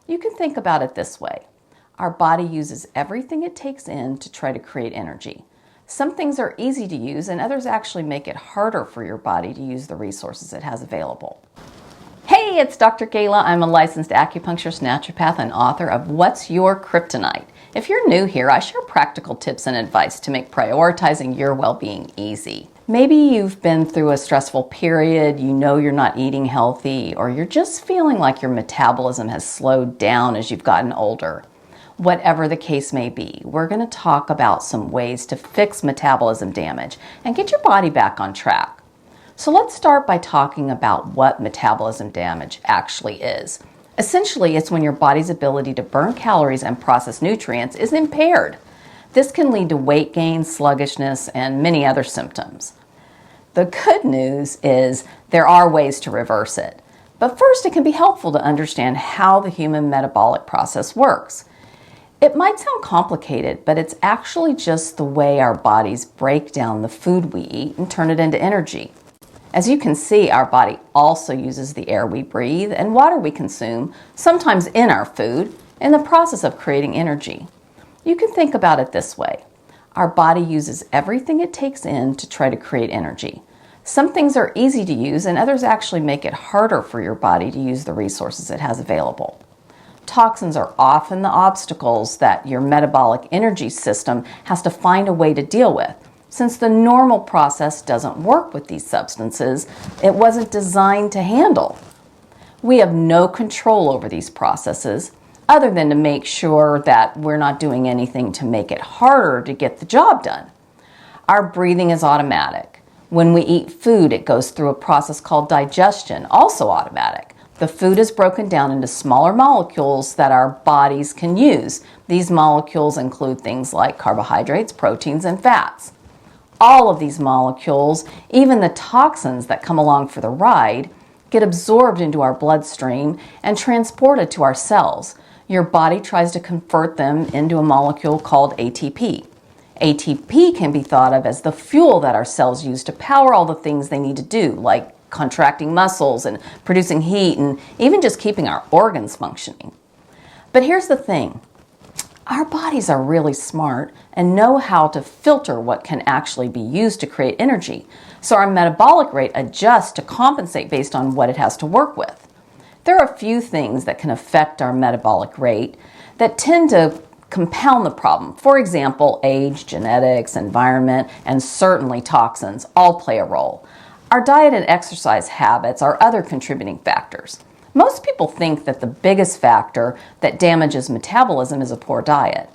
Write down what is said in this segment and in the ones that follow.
You can think about it this way. Our body uses everything it takes in to try to create energy. Some things are easy to use and others actually make it harder for your body to use the resources it has available. Hey, it's Dr. Gayla. I'm a licensed acupuncturist, naturopath, and author of What's Your Kryptonite? If you're new here, I share practical tips and advice to make prioritizing your well-being easy. Maybe you've been through a stressful period, you know you're not eating healthy, or you're just feeling like your metabolism has slowed down as you've gotten older. Whatever the case may be, we're going to talk about some ways to fix metabolism damage and get your body back on track. So let's start by talking about what metabolism damage actually is. Essentially, it's when your body's ability to burn calories and process nutrients is impaired. This can lead to weight gain, sluggishness, and many other symptoms. The good news is there are ways to reverse it. But first, it can be helpful to understand how the human metabolic process works. It might sound complicated, but it's actually just the way our bodies break down the food we eat and turn it into energy. As you can see, our body also uses the air we breathe and water we consume, sometimes in our food, in the process of creating energy. You can think about it this way. Our body uses everything it takes in to try to create energy. Some things are easy to use and others actually make it harder for your body to use the resources it has available. Toxins are often the obstacles that your metabolic energy system has to find a way to deal with. Since the normal process doesn't work with these substances, it wasn't designed to handle. We have no control over these processes other than to make sure that we're not doing anything to make it harder to get the job done. Our breathing is automatic. When we eat food, it goes through a process called digestion, also automatic. The food is broken down into smaller molecules that our bodies can use. These molecules include things like carbohydrates, proteins, and fats. All of these molecules, even the toxins that come along for the ride, get absorbed into our bloodstream and transported to our cells. Your body tries to convert them into a molecule called ATP. ATP can be thought of as the fuel that our cells use to power all the things they need to do, like contracting muscles and producing heat and even just keeping our organs functioning. But here's the thing. Our bodies are really smart and know how to filter what can actually be used to create energy, so our metabolic rate adjusts to compensate based on what it has to work with. There are a few things that can affect our metabolic rate that tend to compound the problem. For example, age, genetics, environment, and certainly toxins all play a role. Our diet and exercise habits are other contributing factors. Most people think that the biggest factor that damages metabolism is a poor diet.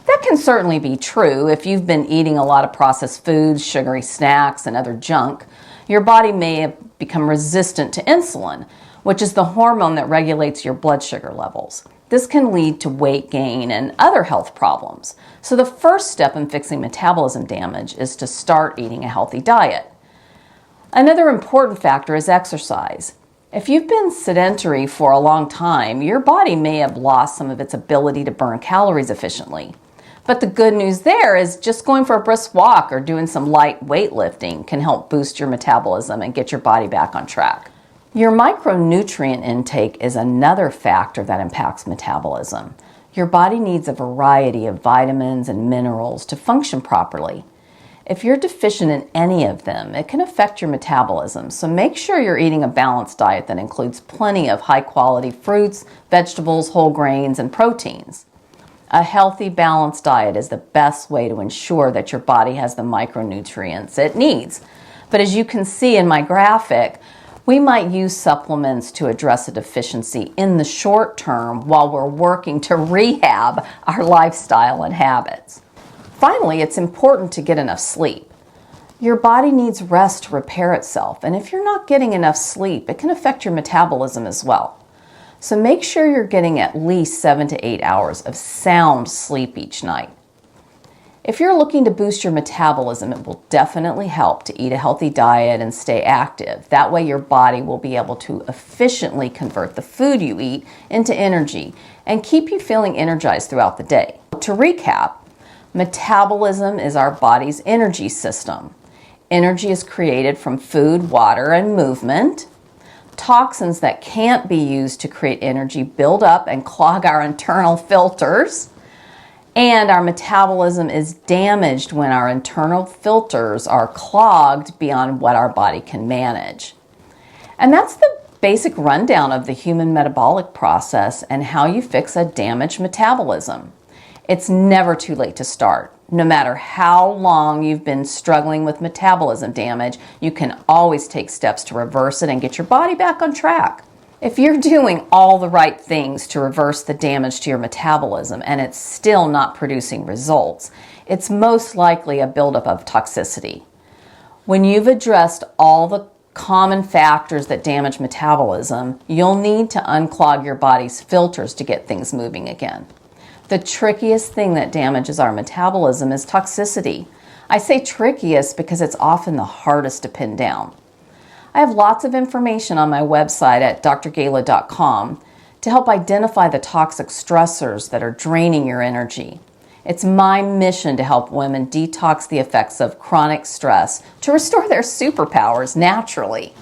That can certainly be true. If you've been eating a lot of processed foods, sugary snacks, and other junk, your body may have become resistant to insulin, which is the hormone that regulates your blood sugar levels. This can lead to weight gain and other health problems. So the first step in fixing metabolism damage is to start eating a healthy diet. Another important factor is exercise. If you've been sedentary for a long time, your body may have lost some of its ability to burn calories efficiently. But the good news there is just going for a brisk walk or doing some light weightlifting can help boost your metabolism and get your body back on track. Your micronutrient intake is another factor that impacts metabolism. Your body needs a variety of vitamins and minerals to function properly. If you're deficient in any of them, it can affect your metabolism, so make sure you're eating a balanced diet that includes plenty of high-quality fruits, vegetables, whole grains, and proteins. A healthy, balanced diet is the best way to ensure that your body has the micronutrients it needs. But as you can see in my graphic, we might use supplements to address a deficiency in the short term while we're working to rehab our lifestyle and habits. Finally, it's important to get enough sleep. Your body needs rest to repair itself, and if you're not getting enough sleep, it can affect your metabolism as well. So make sure you're getting at least 7 to 8 hours of sound sleep each night. If you're looking to boost your metabolism, it will definitely help to eat a healthy diet and stay active. That way your body will be able to efficiently convert the food you eat into energy and keep you feeling energized throughout the day. To recap, metabolism is our body's energy system. Energy is created from food, water, and movement. Toxins that can't be used to create energy build up and clog our internal filters. And our metabolism is damaged when our internal filters are clogged beyond what our body can manage. And that's the basic rundown of the human metabolic process and how you fix a damaged metabolism. It's never too late to start. No matter how long you've been struggling with metabolism damage, you can always take steps to reverse it and get your body back on track. If you're doing all the right things to reverse the damage to your metabolism and it's still not producing results, it's most likely a buildup of toxicity. When you've addressed all the common factors that damage metabolism, you'll need to unclog your body's filters to get things moving again. The trickiest thing that damages our metabolism is toxicity. I say trickiest because it's often the hardest to pin down. I have lots of information on my website at drgala.com to help identify the toxic stressors that are draining your energy. It's my mission to help women detox the effects of chronic stress to restore their superpowers naturally.